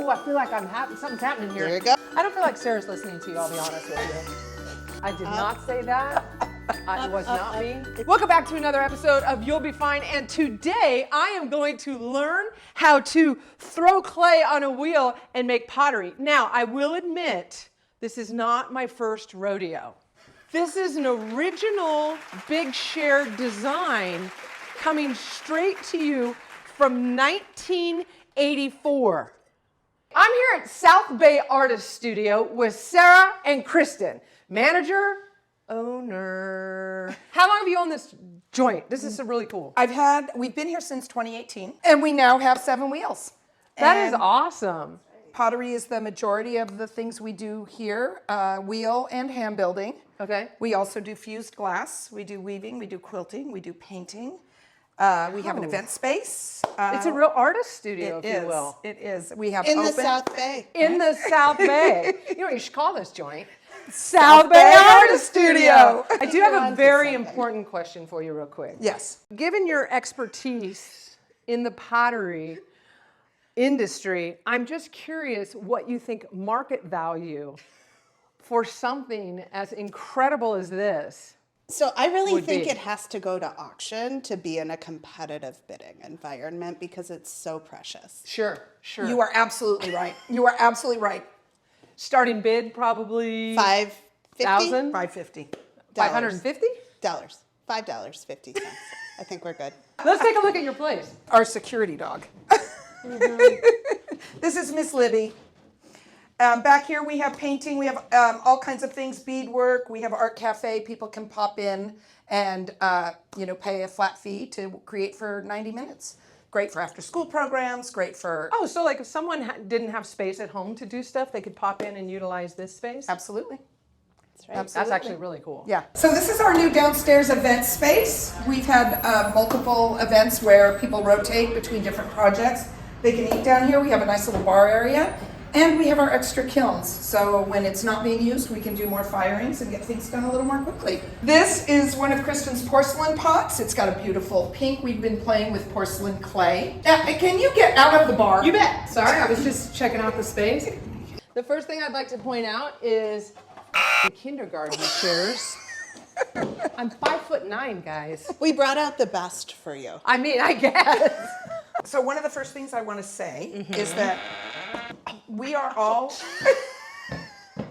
Oh, I feel like something's happening here. There you go. I don't feel like Sarah's listening to you, I'll be honest with you. I did not say that. It was not me. Welcome back to another episode of You'll Be Fine. And today I am going to learn how to throw clay on a wheel and make pottery. Now, I will admit, this is not my first rodeo. This is an original Big Shar design coming straight to you from 1984. I'm here at South Bay Artist Studio with Sarah and Kristen, manager, owner. How long have you owned this joint? This is really cool. We've been here since 2018, and we now have 7 wheels. That is awesome. Pottery is the majority of the things we do here, wheel and hand building. Okay. We also do fused glass, we do weaving, we do quilting, we do painting. We have an event space. It's a real artist studio, if you will. It is. We have In open. the South Bay. In the South Bay. You know what you should call this joint? South Bay Artist Studio. I do have a very important question for you real quick. Yes. Given your expertise in the pottery industry, I'm just curious what you think market value for something as incredible as this. So I really think be. it has to go to auction to be in a competitive bidding environment because it's so precious. Sure. You are absolutely right. You are absolutely right. Starting bid probably $5.50? $550. $550? $5.50. I think we're good. Let's take a look at your place. Our security dog. This is Miss Libby. Back here we have painting, we have all kinds of things, beadwork, we have art cafe, people can pop in and pay a flat fee to create for 90 minutes. Great for after school programs, great for... Oh, so like if someone didn't have space at home to do stuff, they could pop in and utilize this space? Absolutely. That's right. Absolutely. That's actually really cool. Yeah. So this is our new downstairs event space. We've had multiple events where people rotate between different projects. They can eat down here. We have a nice little bar area. And we have our extra kilns, so when it's not being used, we can do more firings and get things done a little more quickly. This is one of Kristen's porcelain pots. It's got a beautiful pink. We've been playing with porcelain clay. Can you get out of the bar? You bet. Sorry, I was just checking out the space. The first thing I'd like to point out is the kindergarten chairs. I'm 5'9", guys. We brought out the best for you. I mean, I guess. So one of the first things I want to say is that we are all...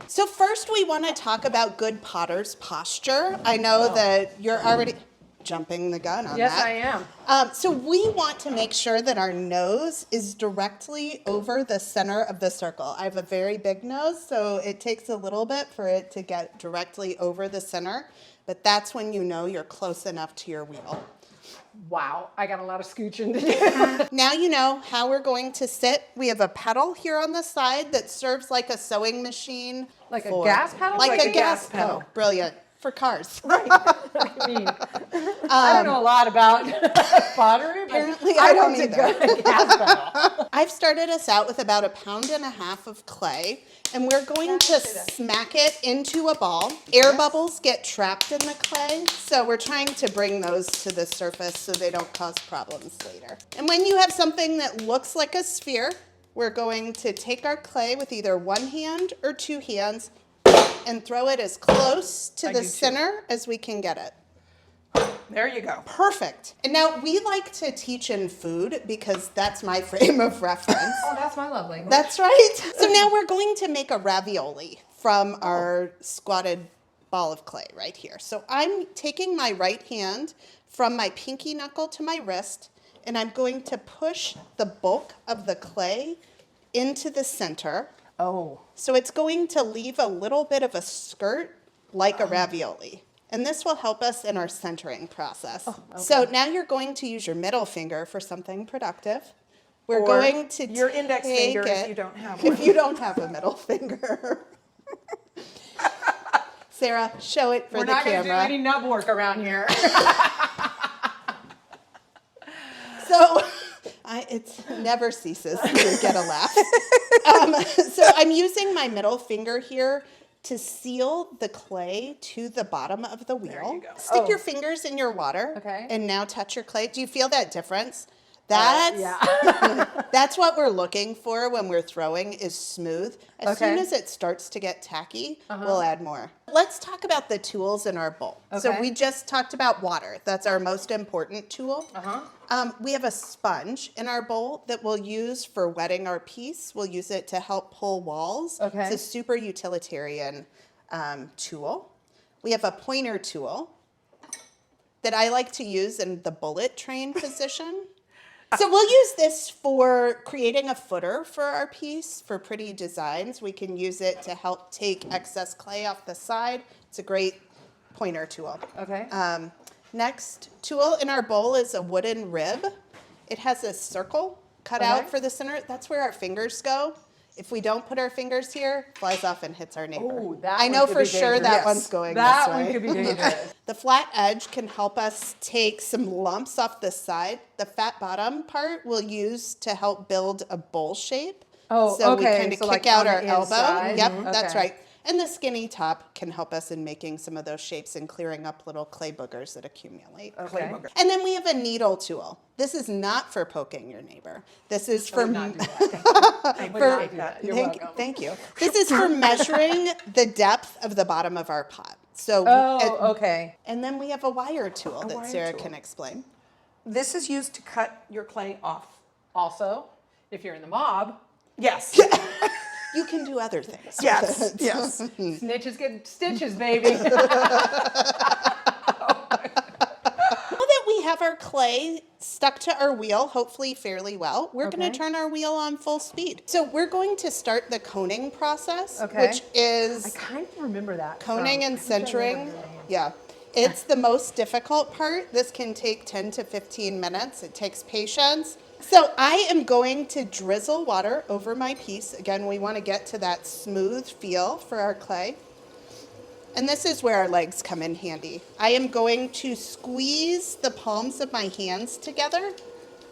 So first we want to talk about good potter's posture. I know that you're already jumping the gun on Yes, that. I am. So we want to make sure that our nose is directly over the center of the circle. I have a very big nose, so it takes a little bit for it to get directly over the center, but that's when you know you're close enough to your wheel. Wow, I got a lot of scooching to do. Now you know how we're going to sit. We have a pedal here on the side that serves like a sewing machine. Like a gas pedal? Like a gas pedal. pedal. Oh, brilliant. For cars. Right. I mean, I don't know a lot about pottery, but Apparently I don't like to either. go to gas pedal. I've started us out with about 1.5 pounds of clay, and we're going to smack it into a ball. Air bubbles get trapped in the clay, so we're trying to bring those to the surface so they don't cause problems later. And when you have something that looks like a sphere, we're going to take our clay with either one hand or 2 hands and throw it as close to the center as we can get it. There you go. Perfect. And now we like to teach in food because that's my frame of reference. Oh, that's my love language. That's right. So now we're going to make a ravioli from our squatted ball of clay right here. So I'm taking my right hand from my pinky knuckle to my wrist, and I'm going to push the bulk of the clay into the center. Oh. So it's going to leave a little bit of a skirt like a ravioli. And this will help us in our centering process. Oh, okay. So now you're going to use your middle finger for something productive. We're going to your index finger if you don't have one. If you don't have a middle finger. Sarah, show it for the camera. We're not going to do any nub work around here. So it never ceases to get a laugh. So I'm using my middle finger here to seal the clay to the bottom of the wheel. There you go. Stick your fingers in your water. Okay. And now touch your clay. Do you feel that difference? That's Yeah. that's what we're looking for when we're throwing is smooth. As Okay. soon as it starts to get tacky, we'll add more. Let's talk about the tools in our bowl. So Okay. we just talked about water. That's our most important tool. We have a sponge in our bowl that we'll use for wetting our piece. We'll use it to help pull walls. Okay. It's a super utilitarian tool. We have a pointer tool that I like to use in the bullet train position. So we'll use this for creating a footer for our piece, for pretty designs. We can use it to help take excess clay off the side. It's a great pointer tool. Okay. Next tool in our bowl is a wooden rib. It has a circle cut Okay. out for the center. That's where our fingers go. If we don't put our fingers here, flies off and hits our neighbor. Ooh, that I one know could for be sure dangerous. that Yes. one's going That this way. one could be dangerous. The flat edge can help us take some lumps off the side. The fat bottom part we'll use to help build a bowl shape. Oh, so we okay. kind of So, kick like, out on our the elbow. inside? Yep, Mhm. that's Okay. right. And the skinny top can help us in making some of those shapes and clearing up little clay boogers that accumulate. Okay. And then we have a needle tool. This is not for poking your neighbor. This is for Not do that. I would not do that. You're welcome. Thank you. This is for measuring the depth of the bottom of our pot. So, Oh, okay. and then we have a wire tool that wire Sarah tool. can explain. This is used to cut your clay off. Also, if you're in the mob, Yes. You can do other things. Yes. Yes. snitches get stitches, baby. Now that we have our clay stuck to our wheel, hopefully fairly well, we're going Okay. to turn our wheel on full speed. So we're going to start the coning process, Okay. which is I kind of remember that. coning from- and centering. Yeah. It's the most difficult part. This can take 10 to 15 minutes. It takes patience. So I am going to drizzle water over my piece. Again, we want to get to that smooth feel for our clay. And this is where our legs come in handy. I am going to squeeze the palms of my hands together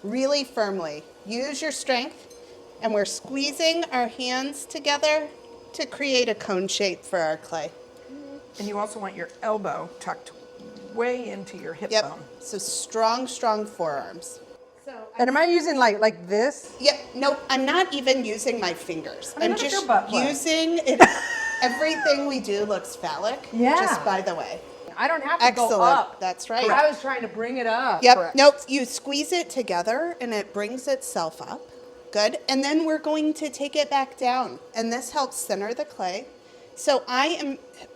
really firmly. Use your strength. And we're squeezing our hands together to create a cone shape for our clay. And you also want your elbow tucked way into your hip Yep. bone. So strong, strong forearms. And am I using like this? Yep. Nope. I'm not even using my fingers. I mean, I'm look at just your butt plug. using it. Everything we do looks phallic. Yeah. Just by the way. I don't have to Excellent. go up. That's right. I was trying to bring it up. Yep. Correct. Nope. You squeeze it together and it brings itself up. Good. And then we're going to take it back down. And this helps center the clay. So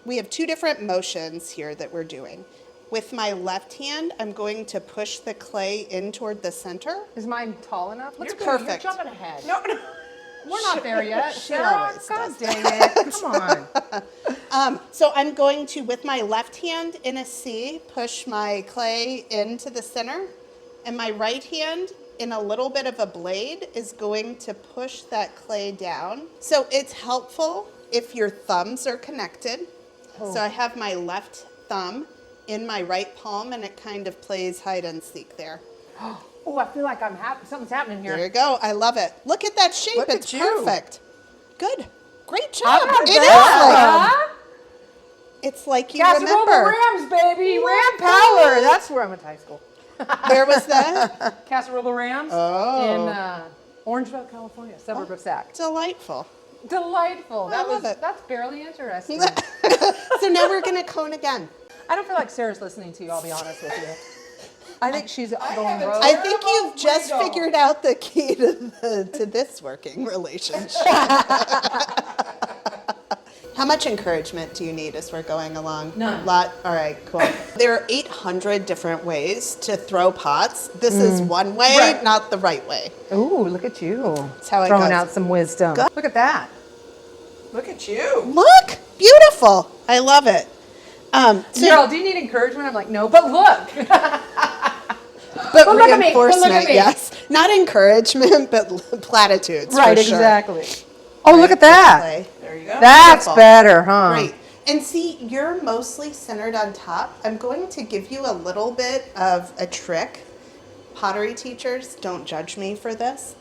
we have two different motions here that we're doing. With my left hand, I'm going to push the clay in toward the center. Is mine tall enough? Look You're at you, perfect. You're jumping ahead. No, no. We're not there yet. She Sarah, always God does. dang it. Come on. So I'm going to, with my left hand in a C, push my clay into the center. And my right hand, in a little bit of a blade, is going to push that clay down. So it's helpful if your thumbs are connected. So I have my left thumb in my right palm, and it kind of plays hide and seek there. Oh, I feel like something's happening here. There you go. I love it. Look at that shape. Look at It's you. perfect. Good. Great job. Not It is bad. like it's like you Casserole remember. Rams, baby. Ram power. That's where I went to high school. Where was that? Casserole Rams Oh. in Orangeville, California, suburb of Sac. Delightful. Delightful. I love it. That's barely interesting. So now we're going to cone again. I don't feel like Sarah's listening to you, I'll be honest with you. I think she's going rogue. I think you've just figured out the key to this working relationship. How much encouragement do you need as we're going along? None. Lot. All right, cool. There are 800 different ways to throw pots. This is one way, Right. not the right way. Ooh, look at you. That's how it Throwing goes. out some wisdom. Good. Look at that. Look at you. Look, beautiful. I love it. So- Girl, do you need encouragement? I'm like, no, but look. but look at me, reinforcement, but look at me. yes. Not encouragement, but platitudes. Right, for sure. exactly. Oh, look Right, at that. play. There you go. That's Beautiful. better, huh? Great. And see, you're mostly centered on top. I'm going to give you a little bit of a trick. Pottery teachers, don't judge me for this.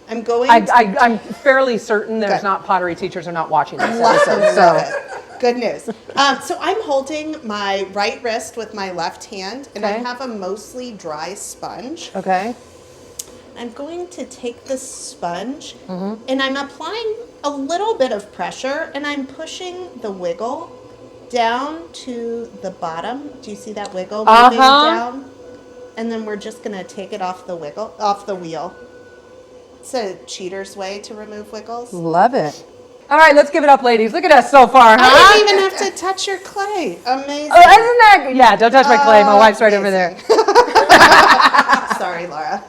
I'm going to I'm fairly certain there's Good. not pottery teachers are not watching this love episode. So it. Good news. So I'm holding my right wrist with my left hand, and I Okay. have a mostly dry sponge. okay. I'm going to take the sponge and I'm applying a little bit of pressure and I'm pushing the wiggle down to the bottom. Do you see that wiggle moving down? And then we're just going to take it off the wheel. It's a cheater's way to remove wiggles. Love it. All right, let's give it up, ladies. Look at us so far, huh? I didn't even have to touch your clay. Amazing. Oh, isn't that good? Yeah, don't touch my clay. My wife's right over there. Sorry, Laura.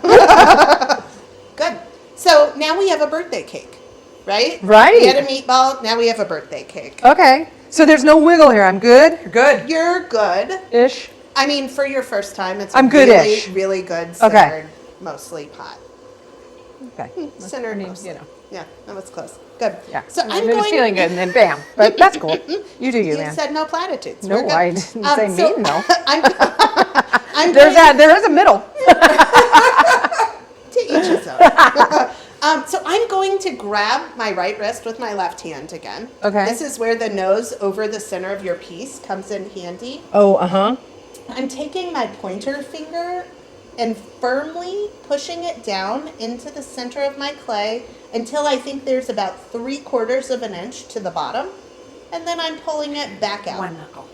Good. So now we have a birthday cake, right? Right. We had a meatball. Now we have a birthday cake. Okay. So there's no wiggle here. I'm good? You're good. You're good. Ish. I mean, for your first time, it's I'm a really, good-ish. really good centered, mostly pot. Okay. Centered, mostly. Yeah, that was close. Good. Yeah. So I'm it was feeling good, and then bam. But that's cool. You do you, You man. said no platitudes. No, We're good. I didn't say mean, though. There is a middle. To each his own. So I'm going to grab my right wrist with my left hand again. Okay. This is where the nose over the center of your piece comes in handy. Oh, uh-huh. I'm taking my pointer finger and firmly pushing it down into the center of my clay until I think there's about 3/4 of an inch to the bottom. And then I'm pulling it back out. 1 knuckle.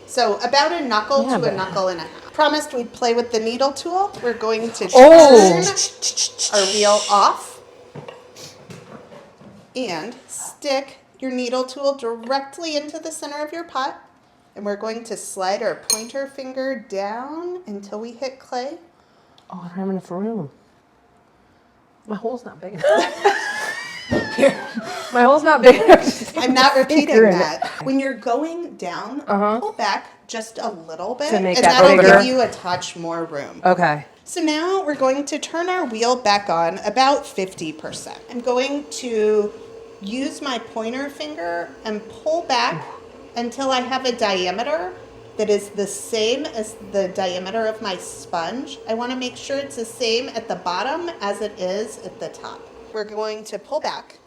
So about a knuckle to a knuckle and a half. Promised we'd play with the needle tool. We're going to turn our wheel off and stick your needle tool directly into the center of your pot. And we're going to slide our pointer finger down until we hit clay. Oh, I don't have enough room. My hole's not big enough. Here. My hole's not big enough. I'm not repeating Finger in that. When you're going down, pull back just a little bit, To make and that that'll bigger. give you a touch more room. Okay. So now we're going to turn our wheel back on about 50%. I'm going to use my pointer finger and pull back until I have a diameter that is the same as the diameter of my sponge. I want to make sure it's the same at the bottom as it is at the top. We're going to pull back.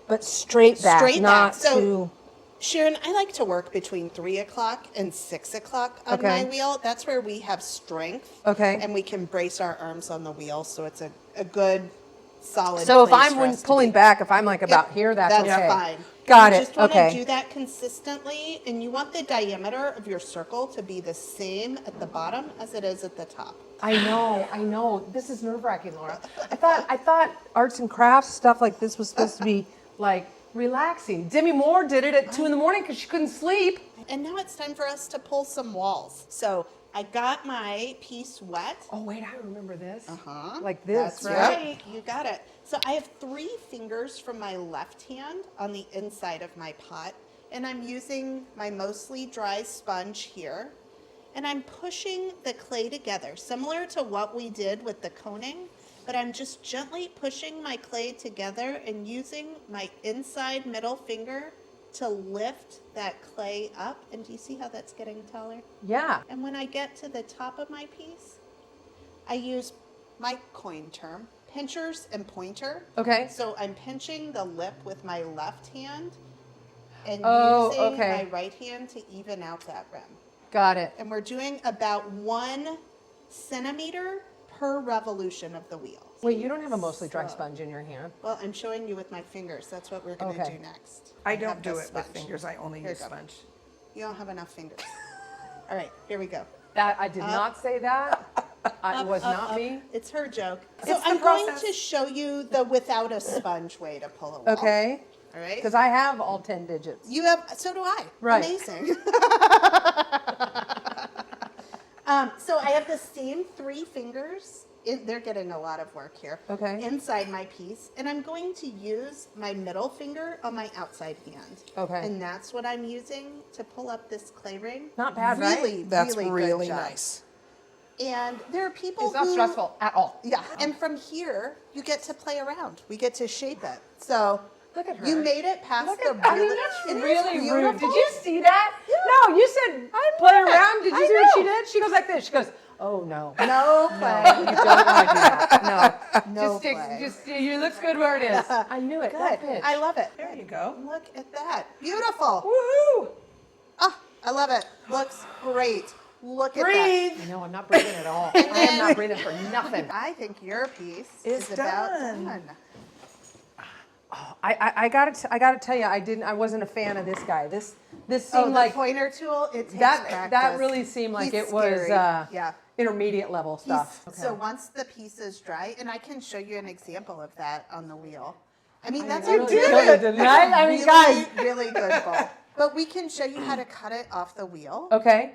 But straight back, Straight not back. So, too... Sharon, I like to work between 3 o'clock and 6 o'clock on my wheel. That's where we have strength. Okay. And we can brace our arms on the wheel, so it's a good, solid So if place I'm for us to pulling be. back, if I'm like about here, that's okay. That's fine. Got You it. just want Okay. to do that consistently, and you want the diameter of your circle to be the same at the bottom as it is at the top. I know. This is nerve-wracking, Laura. I thought arts and crafts stuff like this was supposed to be like relaxing. Demi Moore did it at 2 in the morning because she couldn't sleep. And now it's time for us to pull some walls. So I got my piece wet. Oh wait, I remember this. Uh-huh. Like this, That's right? right. You got it. So I have 3 fingers from my left hand on the inside of my pot, and I'm using my mostly dry sponge here, and I'm pushing the clay together, similar to what we did with the coning, but I'm just gently pushing my clay together and using my inside middle finger to lift that clay up. And do you see how that's getting taller? Yeah. And when I get to the top of my piece, I use my coin term, pinchers and pointer. Okay. So I'm pinching the lip with my left hand and Oh, using okay. my right hand to even out that rim. Got it. And we're doing about 1 centimeter per revolution of the wheel. Wait, you don't have a mostly dry sponge in your hand. Well, I'm showing you with my fingers. That's what we're going to Okay. do next. I don't have do the it with sponge. fingers. I only Here use you go. sponge. You don't have enough fingers. All right, here we go. That I did not say that. It was not me. It's her joke. So It's the I'm going process. to show you the without a sponge way to pull a wall. Okay. All right. Because I have all 10 digits. You have, so do I. Right. Amazing. So I have the same 3 fingers. They're getting a lot of work here. Okay. Inside my piece. And I'm going to use my middle finger on my outside hand. Okay. And that's what I'm using to pull up this clay ring. Not bad, right? Really, That's really, really good job. nice. And there are people It's not who... stressful at all. Yeah, and from here, you get to play around. We get to shape it. So Look at her. you made it past Look the at, I mean, really, that's it is really rude. beautiful. Did you see that? No, you said play love it. around. Did you I see what she know. did? She goes like this. She goes, oh no. No No, play. you don't want to do that. No. No just stick, play. just you looks good where it is. I knew it. Good. That bitch. I love it. There you go. Look at that. Beautiful. Woohoo! Oh, I love it. Looks great. Look at Breathe. I know, I'm not breathing at all. I am not breathing for nothing. that. I think your piece It's is about done. done. I gotta tell you, I wasn't a fan of this guy. This Oh, seemed the like pointer tool, it takes that practice. really seemed like He's it was scary. Yeah. intermediate level stuff. So once the piece is dry, and I can show you an example of that on the wheel. I mean, that's really a showed it, didn't I? I mean, guys. really good bowl. But we can show you how to cut it off the wheel. Okay.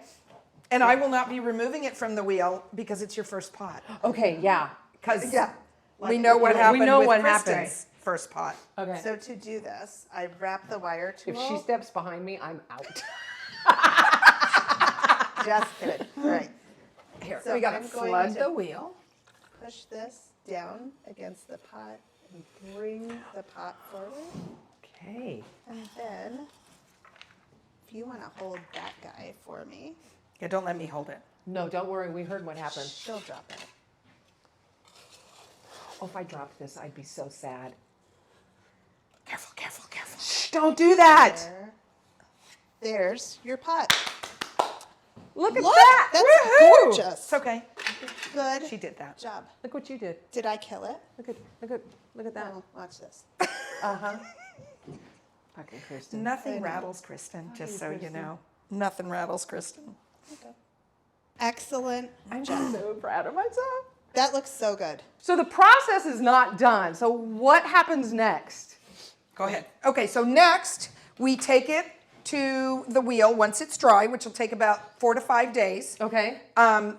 And I will not be removing it from the wheel because it's your first pot. Okay, yeah. Because Yeah. we know what happened We know with what Kristen's happened. first pot. Okay. So to do this, I wrap the wire tool. If she steps behind me, I'm out. Just kidding. Right. Here, So we gotta I'm going flood to the wheel. Push this down against the pot and bring the pot forward. Okay. And then, if you want to hold that guy for me, Yeah, don't let me hold it. No, don't worry. We heard what happened. she'll drop it. Oh, if I dropped this, I'd be so sad. Careful, careful, careful. Shh, don't do that. There's your pot. Look at Look, that. that's Woohoo! gorgeous. It's okay. Good She did that. job. Look what you did. Did I kill it? Look at that. Oh, watch this. Uh-huh. Fucking Kristen. Nothing rattles Kristen, just so you know. Nothing rattles Kristen. Excellent. I'm so proud of myself. That looks so good. So the process is not done. So what happens next? Go ahead. Okay, so next we take it to the wheel once it's dry, which will take about 4 to 5 days. Okay.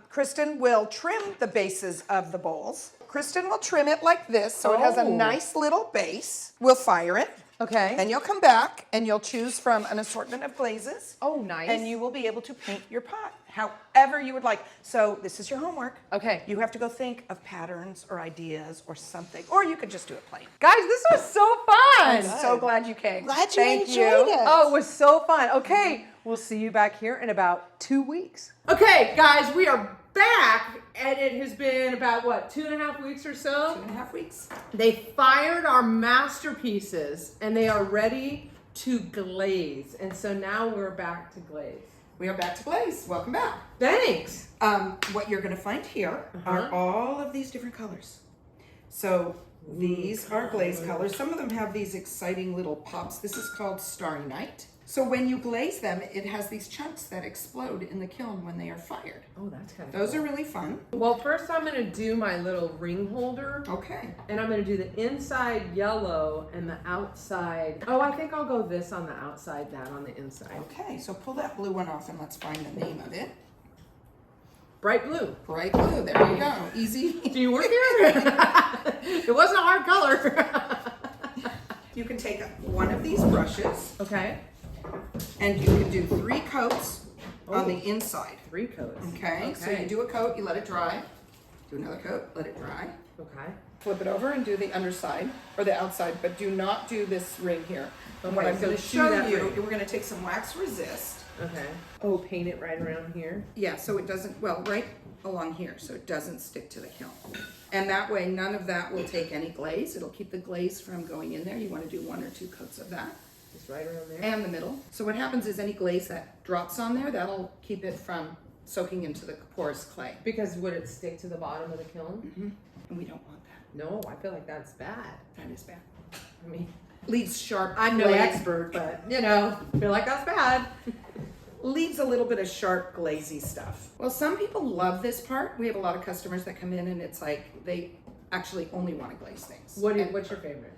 Kristen will trim the bases of the bowls. Kristen will trim it like this so it has a Oh. nice little base. We'll fire it. Okay. And you'll come back and you'll choose from an assortment of glazes. Oh, nice. And you will be able to paint your pot however you would like. So this is your homework. Okay. You have to go think of patterns or ideas or something, or you could just do it plain. Guys, this was so fun. I'm so glad you came. Glad you Thank enjoyed it. Oh, it was so fun. Okay, we'll see you back here in about 2 weeks. Okay, guys, we are back, and it has been about, what, 2.5 weeks or so? 2.5 weeks. They fired our masterpieces, and they are ready to glaze. And so now we're back to glaze. We are back to glaze. Welcome back. Thanks. What you're going to find here are all of these different colors. So these are glaze colors. Some of them have these exciting little pops. This is called Starry Night. So when you glaze them, it has these chunks that explode in the kiln when they are fired. Oh, that's kind of Those are really fun. Well, first I'm going to do my little ring holder. Okay. And I'm going to do the inside yellow and the outside. Oh, I think I'll go this on the outside, that on the inside. Okay, so pull that blue one off and let's find the name of it. Bright blue. Bright blue, there you go. Easy. Do you work here? It wasn't a hard color. You can take one of these brushes Okay. and you can do 3 coats on the Oh. inside. 3 coats. Okay, so you do a coat, you let it dry. Do another coat, let it dry. Okay. Flip it over and do the underside or the outside, but do not do this ring here. And what Okay, I'm so going to do show that you, ring. we're going to take some wax resist. Okay. Oh, paint it right around here. Yeah, so it doesn't, well, right along here, so it doesn't stick to the kiln. And that way, none of that will take any glaze. It'll keep the glaze from going in there. You want to do 1 or 2 coats of that. Just right around there. And the middle. So what happens is any glaze that drops on there, that'll keep it from soaking into the porous clay. Because would it stick to the bottom of the kiln? And we don't want that. No, I feel like that's bad. That is bad. I mean, Leaves sharp I'm no glaze. expert, but you know, I feel like that's bad. Leaves a little bit of sharp glazy stuff. Well, some people love this part. We have a lot of customers that come in and it's like they actually only want to glaze things. What's your favorite?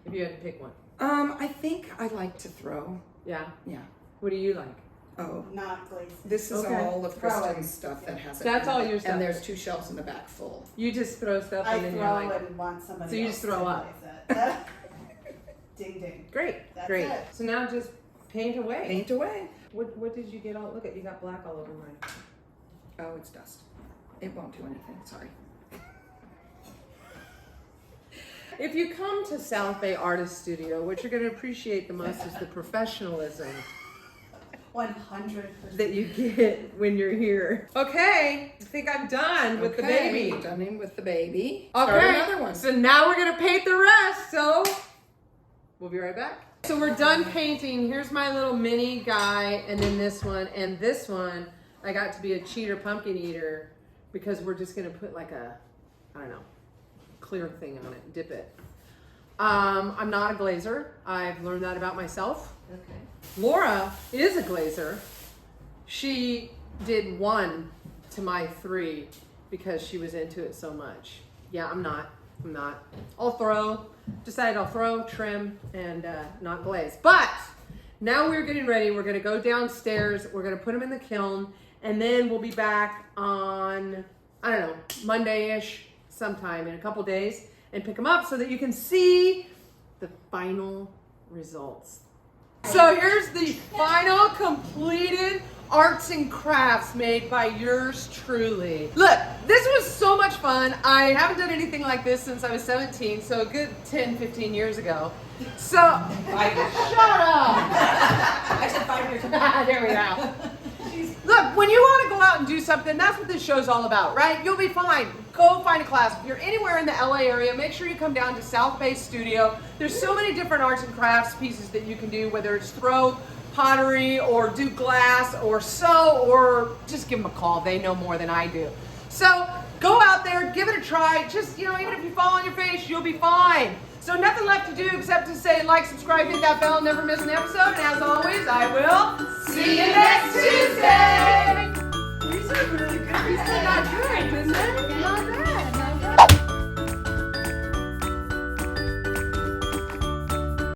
If you had to pick one. I think I like to throw. Yeah. Yeah. What do you like? Oh, Not glazed. this is Okay. all of Kristen's stuff that has it. That's in all it. your stuff. And there's 2 shelves in the back full. You just throw stuff I and then you're throw like, and want somebody So you else just throw to up. glaze it. Ding ding. great, That's great. it. So now just paint away. Paint away. What did you get all? Look at, you got black all over mine. Oh, it's dust. It won't do anything, sorry. If you come to South Bay Artist Studio, what you're going to appreciate the most is the professionalism 100%. that you get when you're here. Okay, I think I'm done with the baby. Done in with the baby. Okay, Start another one. so now we're gonna paint the rest, so we'll be right back. So we're done painting. Here's my little mini guy, and then this one, and this one. I got to be a cheater pumpkin eater because we're just gonna put like a, I don't know, clear thing on it, dip it. I'm not a glazer. I've learned that about myself. Okay. Laura is a glazer. She did 1 to my 3 because she was into it so much. Yeah, I'm not. Decided I'll throw, trim, and not glaze. But now we're getting ready. We're gonna go downstairs. We're gonna put them in the kiln, and then we'll be back on, I don't know, Monday-ish, sometime in a couple days, and pick them up so that you can see the final results. So here's the final completed arts and crafts made by yours truly. Look, this was so much fun. I haven't done anything like this since I was 17, so a good 10, 15 years ago. So, shut up! I said 5 years ago. There we go. Look, when you want to go out and do something, that's what this show's all about, right? You'll be fine. Go find a class. If you're anywhere in the LA area, make sure you come down to South Bay Studio. There's so many different arts and crafts pieces that you can do, whether it's throw, pottery, or do glass, or sew, or just give them a call. They know more than I do. So go out there, give it a try. Just, even if you fall on your face, you'll be fine. So nothing left to do except to say like, subscribe, hit that bell, never miss an episode. And as always, I will see you next Tuesday. These are really good. These are not good, isn't it? Not bad.